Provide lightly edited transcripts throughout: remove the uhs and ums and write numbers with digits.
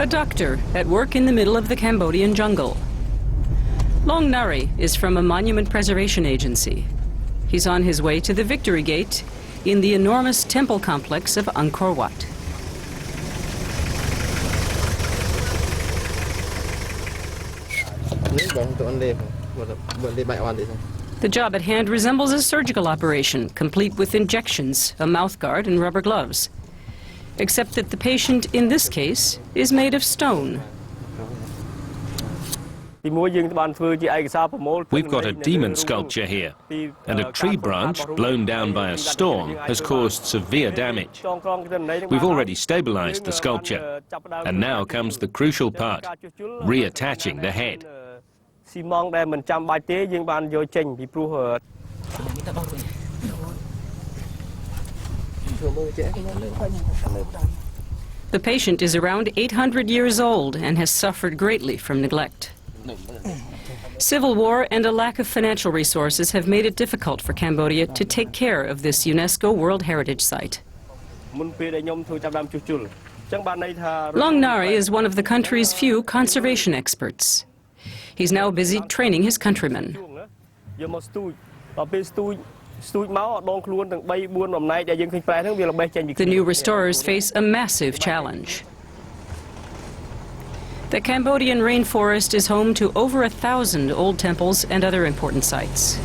A doctor at work in the middle of the Cambodian jungle. Long Nari is from a monument preservation agency. He's on his way to the Victory Gate in the enormous temple complex of Angkor Wat. The job at hand resembles a surgical operation, complete with injections, a mouthguard, and rubber gloves. Except that the patient, in this case, is made of stone. We've got a demon sculpture here, and a tree branch blown down by a storm has caused severe damage. We've already stabilized the sculpture, and now comes the crucial part, reattaching the head. The patient is around 800 years old and has suffered greatly from neglect. Civil war and a lack of financial resources have made it difficult for Cambodia to take care of this UNESCO World Heritage Site. Long Nari is one of the country's few conservation experts. He's now busy training his countrymen. The new restorers face a massive challenge. The Cambodian rainforest is home to over 1,000 old temples and other important sites.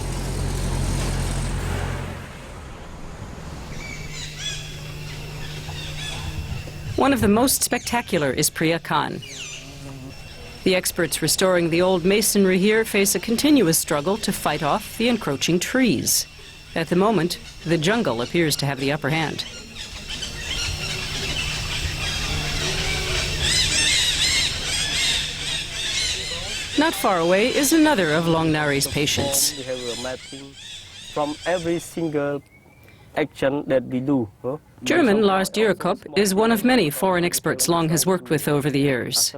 One of the most spectacular is Priya Khan. The experts restoring the old masonry here face a continuous struggle to fight off the encroaching trees. At the moment, the jungle appears to have the upper hand. Not far away is another of Long Nari's patients. We have a mapping from every single action that we do. German Lars Dierkop is one of many foreign experts Long has worked with over the years.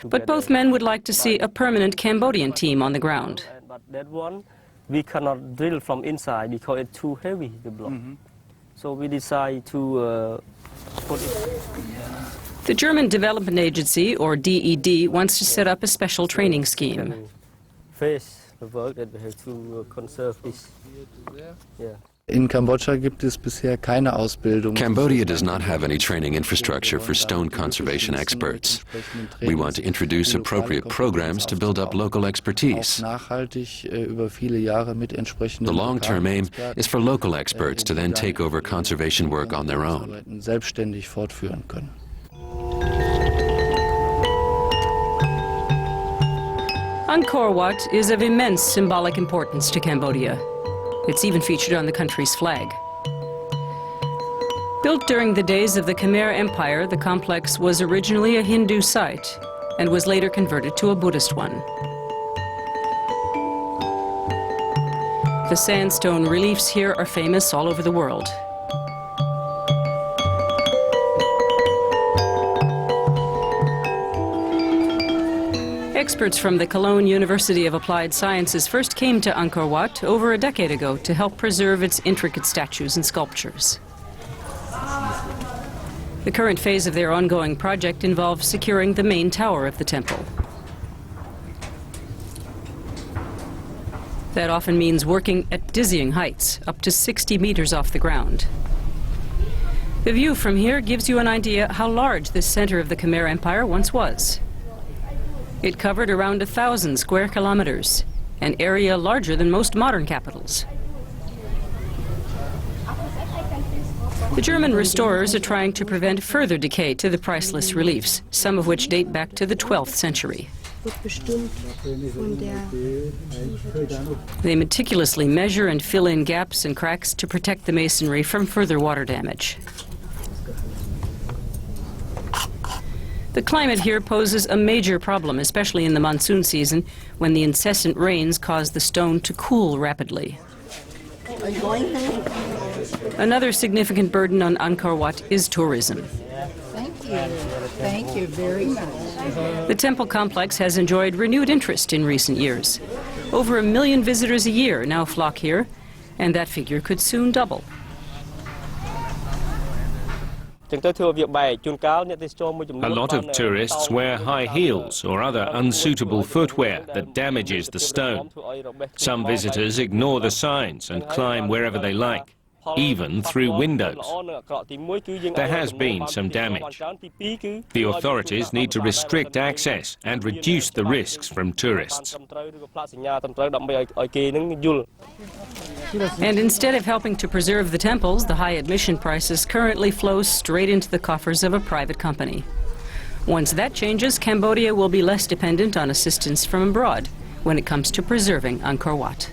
But both men would like to see a permanent Cambodian team on the ground. But that one, we cannot drill from inside because it's too heavy, the block. So we decide to put it. The German Development Agency, or DED, wants to set up a special training scheme. Face the work that we have to conserve this. Yeah. In Cambodia gibt es bisher keine Ausbildung. Cambodia does not have any training infrastructure for stone conservation experts. We want to introduce appropriate programs to build up local expertise. The long-term aim is for local experts to then take over conservation work on their own. Angkor Wat is of immense symbolic importance to Cambodia. It's even featured on the country's flag. Built during the days of the Khmer Empire, the complex was originally a Hindu site and was later converted to a Buddhist one. The sandstone reliefs here are famous all over the world. Experts from the Cologne University of Applied Sciences first came to Angkor Wat over a decade ago to help preserve its intricate statues and sculptures. The current phase of their ongoing project involves securing the main tower of the temple. That often means working at dizzying heights, up to 60 meters off the ground. The view from here gives you an idea how large this center of the Khmer Empire once was. It covered around 1,000 square kilometers, an area larger than most modern capitals. The German restorers are trying to prevent further decay to the priceless reliefs, some of which date back to the 12th century. They meticulously measure and fill in gaps and cracks to protect the masonry from further water damage. The climate here poses a major problem, especially in the monsoon season, when the incessant rains cause the stone to cool rapidly. Another significant burden on Angkor Wat is tourism. Thank you. Thank you very much. The temple complex has enjoyed renewed interest in recent years. Over 1 million visitors a year now flock here, and that figure could soon double. A lot of tourists wear high heels or other unsuitable footwear that damages the stone. Some visitors ignore the signs and climb wherever they like, even through windows. There has been some damage. The authorities need to restrict access and reduce the risks from tourists. And instead of helping to preserve the temples, the high admission prices currently flow straight into the coffers of a private company. Once that changes, Cambodia will be less dependent on assistance from abroad when it comes to preserving Angkor Wat.